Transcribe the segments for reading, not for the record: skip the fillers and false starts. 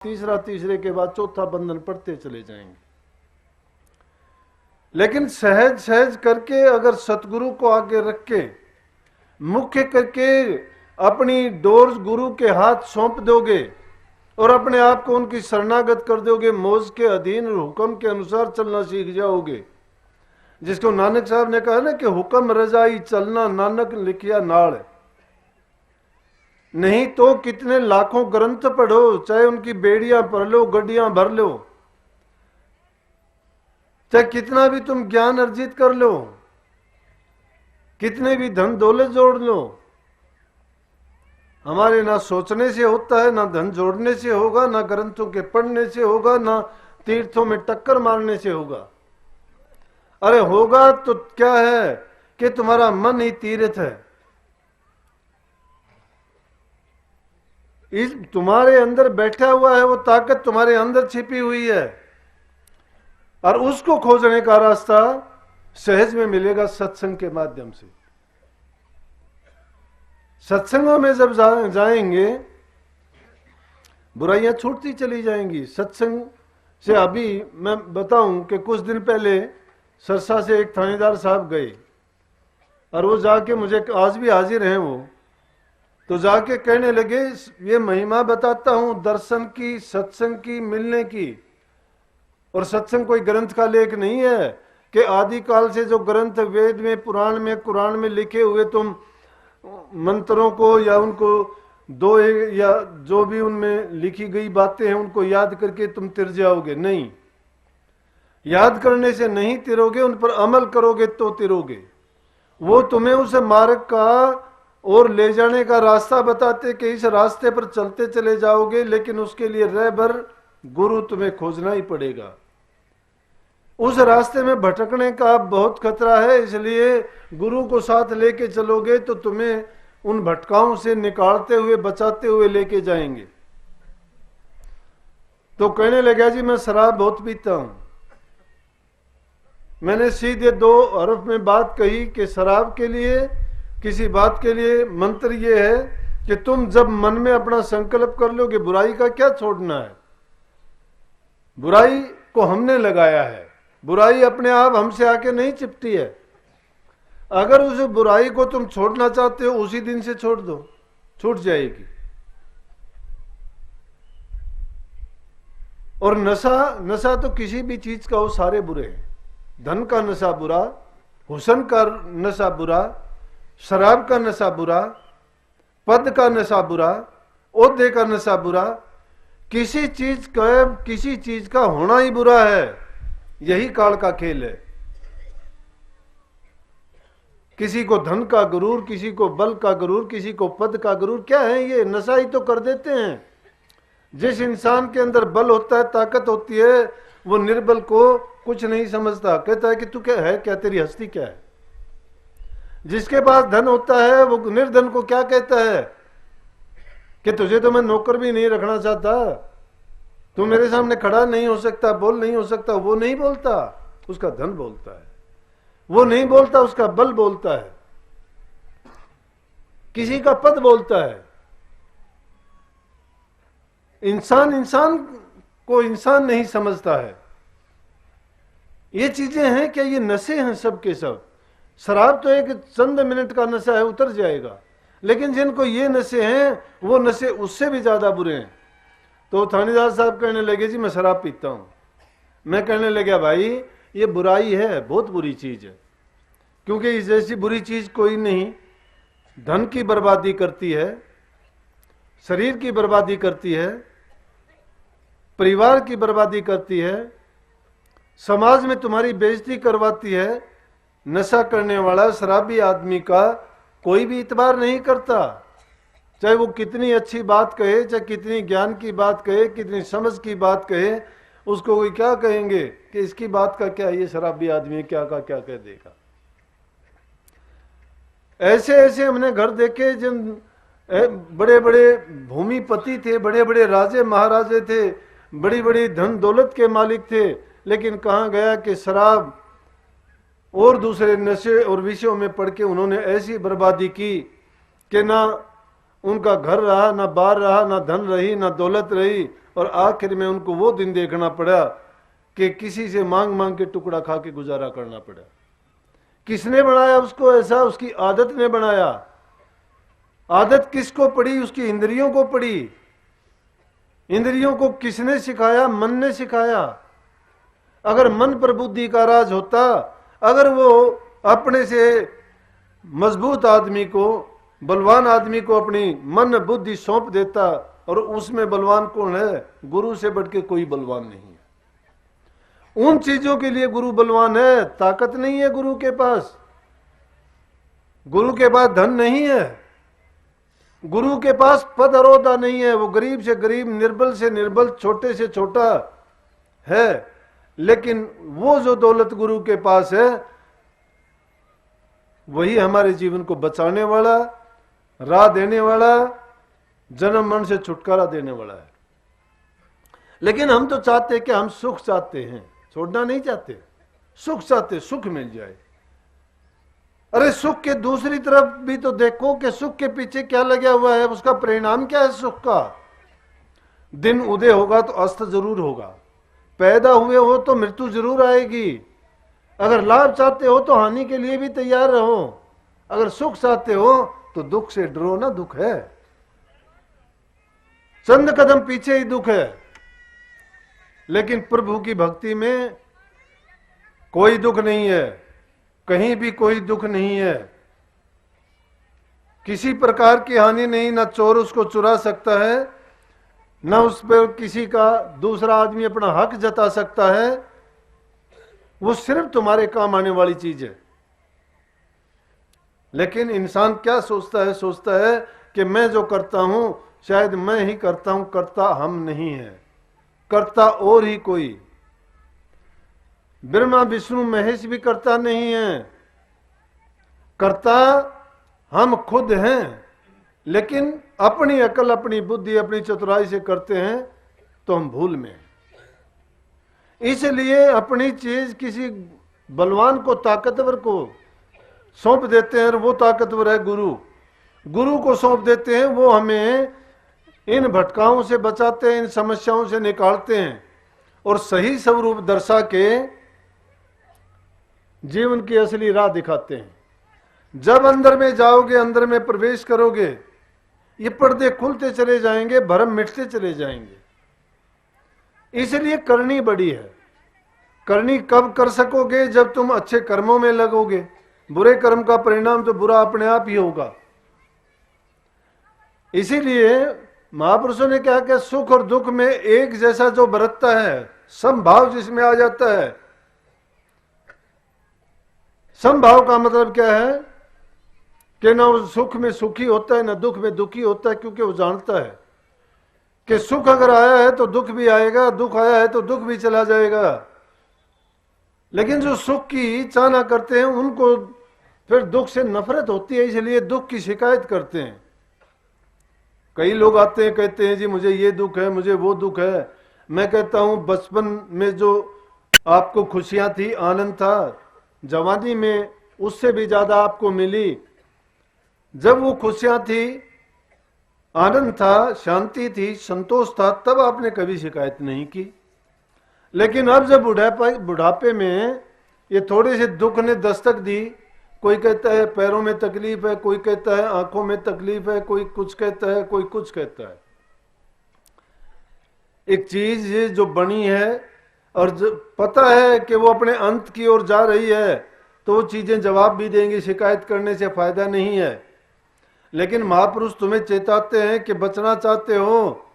तीसरा, तीसरे के बाद चौथा बंधन पड़ते चले जाएंगे। लेकिन सहज सहज करके अगर सतगुरु को आगे रख के मुख्य करके अपनी डोर गुरु के हाथ सौंप दोगे और अपने आप को उनकी शरणागत कर दोगे, मौज के अधीन और हुक्म के अनुसार चलना सीख जाओगे। जिसको नानक साहब ने कहा ना कि हुक्म रजाई चलना नानक लिखिया नाड़। नहीं तो कितने लाखों ग्रंथ पढ़ो, चाहे उनकी बेड़ियां पढ़ लो, गड्डियां भर लो, चाहे कितना भी तुम ज्ञान अर्जित कर लो, कितने भी धन दौलत जोड़ लो, हमारे ना सोचने से होता है, ना धन जोड़ने से होगा, ना ग्रंथों के पढ़ने से होगा, ना तीर्थों में टक्कर मारने से होगा। अरे होगा तो क्या है कि तुम्हारा मन ही तीर्थ है। इस तुम्हारे अंदर बैठा हुआ है, वो ताकत तुम्हारे अंदर छिपी हुई है और उसको खोजने का रास्ता सहज में मिलेगा सत्संग के माध्यम से। सत्संगों में जब जाएंगे बुराइयां छूटती चली जाएंगी। सत्संग से अभी मैं बताऊं कि कुछ दिन पहले सरसा से एक थानेदार साहब गए और वो जाके मुझे, आज भी हाजिर हैं वो, तो जाके कहने लगे ये महिमा बताता हूं दर्शन की, सत्संग की, मिलने की। और सत्संग कोई ग्रंथ का लेख नहीं है कि आदिकाल से जो ग्रंथ वेद में, पुराण में, कुरान में लिखे हुए तुम मंत्रों को या उनको दो या जो भी उनमें लिखी गई बातें हैं उनको याद करके तुम तिर जाओगे। नहीं, याद करने से नहीं तिरोगे, उन पर अमल करोगे तो तिरोगे। वो तुम्हें उस मार्ग का और ले जाने का रास्ता बताते कि इस रास्ते पर चलते चले जाओगे, लेकिन उसके लिए रहबर गुरु तुम्हें खोजना ही पड़ेगा। उस रास्ते में भटकने का बहुत खतरा है, इसलिए गुरु को साथ लेके चलोगे तो तुम्हें उन भटकाओं से निकालते हुए, बचाते हुए लेके जाएंगे। तो कहने लगा जी मैं शराब बहुत पीता हूं। मैंने सीधे 2 हरफ में बात कही कि शराब के लिए, किसी बात के लिए मंत्र ये है कि तुम जब मन में अपना संकल्प कर लोगे बुराई का क्या छोड़ना है। बुराई को हमने लगाया है, बुराई अपने आप हमसे आके नहीं चिपटी है। अगर उस बुराई को तुम छोड़ना चाहते हो उसी दिन से छोड़ दो, छूट जाएगी। और नशा तो किसी भी चीज का हो सारे बुरे हैं। धन का नशा बुरा, हुस्न का नशा बुरा, शराब का नशा बुरा, पद का नशा बुरा, ओहदे का नशा बुरा। किसी चीज का होना ही बुरा है। यही काल का खेल है। किसी को धन का गुरूर, किसी को बल का गुरूर, किसी को पद का गुरूर। क्या है ये? नशा ही तो कर देते हैं। जिस इंसान के अंदर बल होता है, ताकत होती है, वो निर्बल को कुछ नहीं समझता, कहता है कि तू क्या है, क्या तेरी हस्ती क्या है। जिसके पास धन होता है वो निर्धन को क्या कहता है कि तुझे तो मैं नौकर भी नहीं रखना चाहता, तू मेरे सामने खड़ा नहीं हो सकता, बोल नहीं हो सकता। वो नहीं बोलता, उसका धन बोलता है। वो नहीं बोलता, उसका बल बोलता है। किसी का पद बोलता है। इंसान को इंसान नहीं समझता है। ये चीजें हैं क्या? ये नशे हैं सब के सब। शराब तो एक चंद मिनट का नशा है, उतर जाएगा। लेकिन जिनको ये नशे हैं वो नशे उससे भी ज्यादा बुरे हैं। तो थानेदार साहब कहने लगे जी मैं शराब पीता हूं। मैं कहने लगा भाई ये बुराई है, बहुत बुरी चीज है, क्योंकि इस जैसी बुरी चीज कोई नहीं। धन की बर्बादी करती है, शरीर की बर्बादी करती है, परिवार की बर्बादी करती है, समाज में तुम्हारी बेइज्जती करवाती है। नशा करने वाला शराबी आदमी का कोई भी इतबार नहीं करता, चाहे वो कितनी अच्छी बात कहे, चाहे कितनी ज्ञान की बात कहे, कितनी समझ की बात कहे। उसको कोई क्या कहेंगे कि इसकी बात का क्या, ये शराबी आदमी क्या का क्या कह देगा। ऐसे ऐसे हमने घर देखे जिन बड़े बड़े भूमिपति थे, बड़े बड़े राजे महाराजे थे, बड़ी बड़ी धन दौलत के मालिक थे, लेकिन कहाँ गया कि शराब और दूसरे नशे और विषयों में पड़ के उन्होंने ऐसी बर्बादी की कि ना उनका घर रहा, ना बार रहा, ना धन रही, ना दौलत रही, और आखिर में उनको वो दिन देखना पड़ा कि किसी से मांग मांग के टुकड़ा खा के गुजारा करना पड़ा। किसने बनाया उसको ऐसा? उसकी आदत ने बनाया। आदत किसको पड़ी? उसकी इंद्रियों को पड़ी। इंद्रियों को किसने सिखाया? मन ने सिखाया। अगर मन पर बुद्धि का राज होता, अगर वो अपने से मजबूत आदमी को, बलवान आदमी को अपनी मन बुद्धि सौंप देता, और उसमें बलवान कौन है? गुरु से बढ़ के कोई बलवान नहीं है। उन चीजों के लिए गुरु बलवान है। ताकत नहीं है गुरु के पास, गुरु के पास धन नहीं है, गुरु के पास पद और ओहदा नहीं है। वो गरीब से गरीब, निर्बल से निर्बल, छोटे से छोटा है, लेकिन वो जो दौलत गुरु के पास है वही हमारे जीवन को बचाने वाला, राह देने वाला, जन्म मरण से छुटकारा देने वाला है। लेकिन हम तो चाहते हैं कि हम सुख चाहते हैं, छोड़ना नहीं चाहते, सुख चाहते, सुख मिल जाए। अरे सुख के दूसरी तरफ भी तो देखो कि सुख के पीछे क्या लगा हुआ है, उसका परिणाम क्या है सुख का। दिन उदय होगा तो अस्त जरूर होगा, पैदा हुए हो तो मृत्यु जरूर आएगी। अगर लाभ चाहते हो तो हानि के लिए भी तैयार रहो। अगर सुख चाहते हो तो दुख से डरो ना, दुख है, चंद कदम पीछे ही दुख है। लेकिन प्रभु की भक्ति में कोई दुख नहीं है, कहीं भी कोई दुख नहीं है, किसी प्रकार की हानि नहीं। ना चोर उसको चुरा सकता है, ना उस पर किसी का दूसरा आदमी अपना हक जता सकता है। वो सिर्फ तुम्हारे काम आने वाली चीज है। लेकिन इंसान क्या सोचता है? सोचता है कि मैं जो करता हूं शायद मैं ही करता हूं, करता हम नहीं है, करता और ही कोई। ब्रह्मा विष्णु महेश भी करता नहीं है, करता हम खुद हैं। लेकिन अपनी अकल, अपनी बुद्धि, अपनी चतुराई से करते हैं तो हम भूल में। इसलिए अपनी चीज किसी बलवान को, ताकतवर को सौंप देते हैं, और वो ताकतवर है गुरु। गुरु को सौंप देते हैं, वो हमें इन भटकाओं से बचाते हैं, इन समस्याओं से निकालते हैं, और सही स्वरूप दर्शा के जीवन की असली राह दिखाते हैं। जब अंदर में जाओगे, अंदर में प्रवेश करोगे, ये पर्दे खुलते चले जाएंगे, भरम मिटते चले जाएंगे। इसलिए करनी बड़ी है। करनी कब कर सकोगे? जब तुम अच्छे कर्मों में लगोगे। बुरे कर्म का परिणाम तो बुरा अपने आप ही होगा। इसीलिए महापुरुषों ने कहा कि सुख और दुख में एक जैसा जो बरतता है, समभाव जिसमें आ जाता है। समभाव का मतलब क्या है? कि ना वो सुख में सुखी होता है, ना दुख में दुखी होता है, क्योंकि वो जानता है कि सुख अगर आया है तो दुख भी आएगा, दुख आया है तो दुख भी चला जाएगा। लेकिन जो सुख की चाहना करते हैं उनको फिर दुख से नफरत होती है, इसलिए दुख की शिकायत करते हैं। कई लोग आते हैं, कहते हैं जी मुझे ये दुख है, मुझे वो दुख है। मैं कहता हूं बचपन में जो आपको खुशियां थी, आनंद था, जवानी में उससे भी ज्यादा आपको मिली। जब वो खुशियां थी, आनंद था, शांति थी, संतोष था, तब आपने कभी शिकायत नहीं की। लेकिन अब जब बुढ़ापे में ये थोड़े से दुख ने दस्तक दी, कोई कहता है पैरों में तकलीफ है, कोई कहता है आंखों में तकलीफ है, कोई कुछ कहता है, कोई कुछ कहता है। एक चीज ये जो बनी है और पता है कि वो अपने अंत की ओर जा रही है, तो वो चीजें जवाब भी देंगी, शिकायत करने से फायदा नहीं है। लेकिन महापुरुष तुम्हें चेताते हैं कि बचना चाहते हो।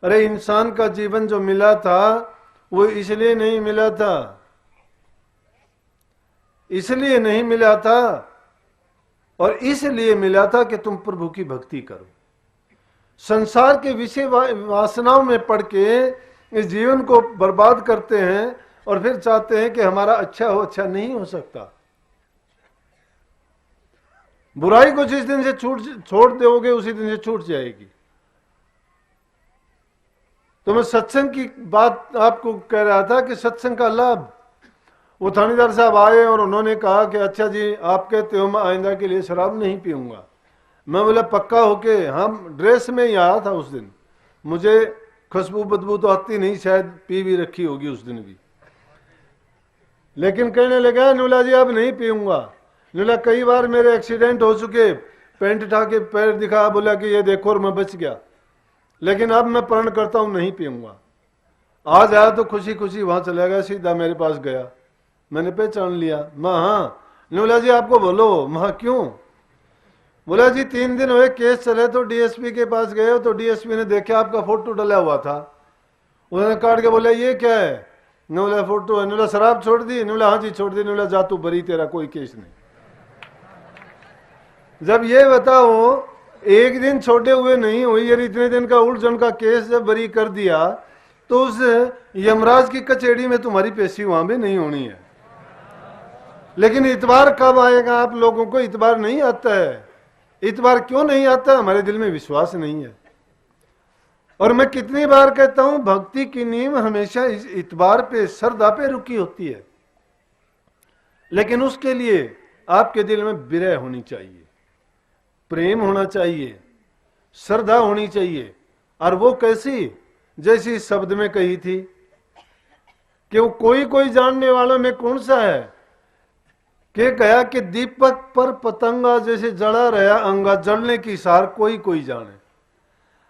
अरे इंसान का जीवन जो मिला था वो इसलिए नहीं मिला था, इसलिए नहीं मिला था, और इसलिए मिला था कि तुम प्रभु की भक्ति करो। संसार के विषय वासनाओं में पड़ के इस जीवन को बर्बाद करते हैं और फिर चाहते हैं कि हमारा अच्छा हो। अच्छा नहीं हो सकता। बुराई को जिस दिन से छोड़ दोगे उसी दिन से छूट जाएगी। तो मैं सत्संग की बात आपको कह रहा था कि सत्संग का लाभ, वो थानेदार साहब आए और उन्होंने कहा कि अच्छा जी आप कहते हो मैं आइंदा के लिए शराब नहीं पीऊंगा। मैं बोला पक्का होके? हम ड्रेस में ही आया था उस दिन, मुझे खुशबू बदबू तो आती नहीं, शायद पी भी रखी होगी उस दिन भी। लेकिन कहने लगा नुला जी अब नहीं पीऊंगा। नुला कई बार मेरे एक्सीडेंट हो चुके, पेंट उठा के पैर दिखा, बोला कि ये देखो और मैं बच गया, लेकिन अब मैं प्रण करता हूं नहीं पीऊंगा। आज आया तो खुशी खुशी वहां चला गया, सीधा मेरे पास गया। मैंने पहचान लिया। माँ हाँ। नुला जी आपको बोलो। माँ क्यों? बोला जी 3 दिन हुए केस चले तो डीएसपी के पास गए तो डीएसपी ने देखा आपका फोटो डला हुआ था, उन्होंने काट के बोला ये क्या है? बोला फोटो है। बोला शराब छोड़ दी? बोला हाँ जी छोड़ दी। बोला जा तू बरी, तेरा कोई केस नहीं। जब ये बताओ एक दिन छोटे हुए नहीं हुई, यार इतने दिन का उलझन का केस जब बरी कर दिया तो उस यमराज की कचेड़ी में तुम्हारी पेशी वहां भी नहीं होनी है। लेकिन इतबार कब आएगा? आप लोगों को इतबार नहीं आता है। इतबार क्यों नहीं आता? हमारे दिल में विश्वास नहीं है। और मैं कितनी बार कहता हूं भक्ति की नींव हमेशा इस इतबार पे, श्रद्धा पे रुकी होती है। लेकिन उसके लिए आपके दिल में विरह होनी चाहिए, प्रेम होना चाहिए, श्रद्धा होनी चाहिए। और वो कैसी? जैसी इस शब्द में कही थी कि वो कोई कोई जानने वालों में कौन सा है कि गया कि दीपक पर पतंगा जैसे जला रहा अंगा, जलने की सार कोई कोई जाने।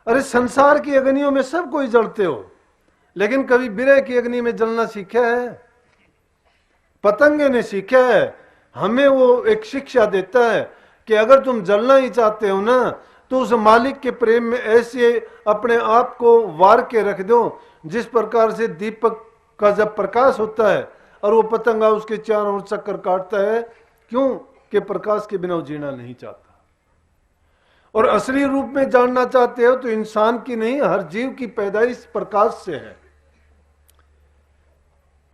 अरे संसार की अग्नियों में सब कोई जलते हो, लेकिन कभी विरह की अग्नि में जलना सीखा है? पतंगे ने सीखा है। हमें वो एक शिक्षा देता है कि अगर तुम जलना ही चाहते हो ना, तो उस मालिक के प्रेम में ऐसे अपने आप को वार के रख दो जिस प्रकार से दीपक का जब प्रकाश होता है और वो पतंगा उसके चारों ओर चक्कर काटता है, क्यों? कि प्रकाश के बिना वो जीना नहीं चाहता। और असली रूप में जानना चाहते हो तो इंसान की नहीं, हर जीव की पैदाइश प्रकाश से है।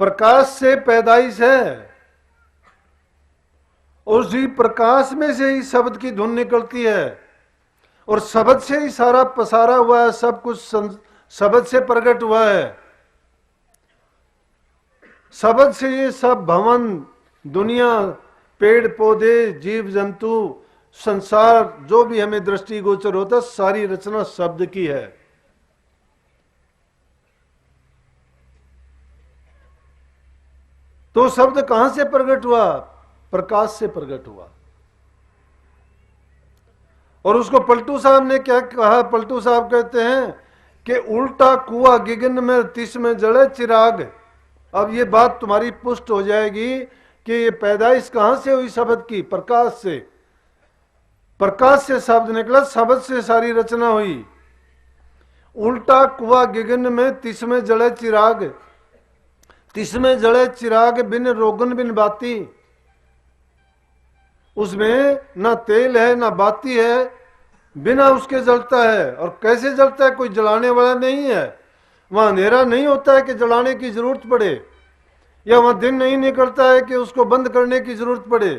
प्रकाश से पैदाइश है और उसी प्रकाश में से ही शब्द की धुन निकलती है और शब्द से ही सारा पसारा हुआ है, सब कुछ शब्द से प्रकट हुआ है। शब्द से ये सब भवन, दुनिया, पेड़ पौधे, जीव जंतु, संसार जो भी हमें दृष्टिगोचर होता, सारी रचना शब्द की है। तो शब्द कहां से प्रकट हुआ? प्रकाश से प्रकट हुआ। और उसको पलटू साहब ने क्या कहा? पलटू साहब कहते हैं कि उल्टा कुआ गिगन में तिस में जले चिराग। अब ये बात तुम्हारी पुष्ट हो जाएगी कि ये पैदाइश कहां से हुई शब्द की? प्रकाश से। प्रकाश से शब्द निकला, शब्द से सारी रचना हुई। उल्टा कुआ गिगन में तिस में जले चिराग, तिस में जले चिराग बिन रोगन बिन बाती। उसमें ना तेल है ना बाती है, बिना उसके जलता है। और कैसे जलता है? कोई जलाने वाला नहीं है। वहां अंधेरा नहीं होता है कि जलाने की जरूरत पड़े, या वहां दिन नहीं निकलता है कि उसको बंद करने की जरूरत पड़े।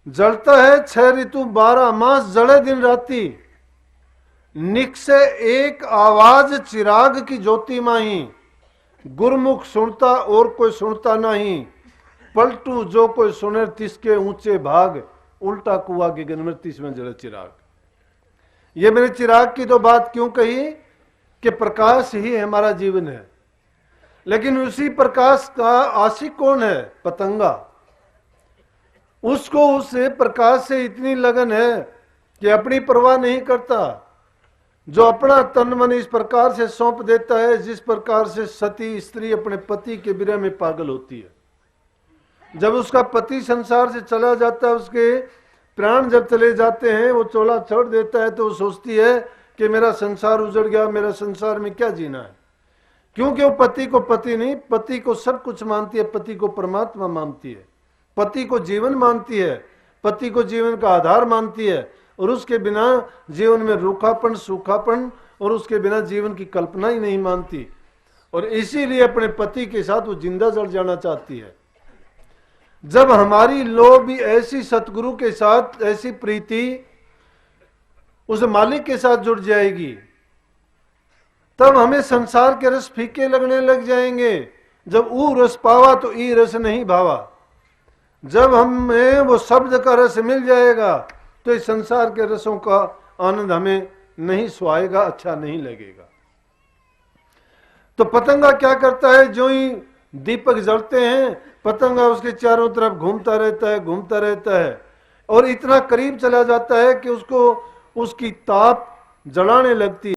जलता है 6 ऋतु 12 मास, जले दिन राती। निक से एक आवाज चिराग की ज्योति माही, गुरमुख सुनता और कोई सुनता नहीं। पलटू जो कोई सुने तिसके ऊंचे भाग, उल्टा कुआ गिगन में तिस में जले चिराग। ये मैंने चिराग की तो बात क्यों कही कि प्रकाश ही हमारा जीवन है। लेकिन उसी प्रकाश का आशिक कौन है? पतंगा। उसको उस प्रकाश से इतनी लगन है कि अपनी परवाह नहीं करता। जो अपना तन मन इस प्रकार से सौंप देता है जिस प्रकार से सती स्त्री अपने पति के विरह में पागल होती है। जब उसका पति संसार से चला जाता है, उसके प्राण जब चले जाते हैं, वो चोला छोड़ देता है, तो वो सोचती है कि मेरा संसार उजड़ गया, मेरा संसार में क्या जीना है। क्योंकि वो पति को पति नहीं, पति को सब कुछ मानती है, पति को परमात्मा मानती है, पति को जीवन मानती है, पति को जीवन का आधार मानती है। और उसके बिना जीवन में रूखापन, सूखापन, और उसके बिना जीवन की कल्पना ही नहीं मानती। और इसीलिए अपने पति के साथ वो जिंदा जल जाना चाहती है। जब हमारी लो भी ऐसी सतगुरु के साथ, ऐसी प्रीति उस मालिक के साथ जुड़ जाएगी, तब हमें संसार के रस फीके लगने लग जाएंगे। जब ऊ रस पावा तो ई रस नहीं भावा। जब हमें वो शब्द का रस मिल जाएगा तो इस संसार के रसों का आनंद हमें नहीं सुहाएगा, अच्छा नहीं लगेगा। तो पतंगा क्या करता है, जो ही दीपक जलते हैं पतंगा उसके चारों तरफ घूमता रहता है, घूमता रहता है, और इतना करीब चला जाता है कि उसको उसकी ताप जलाने लगती है।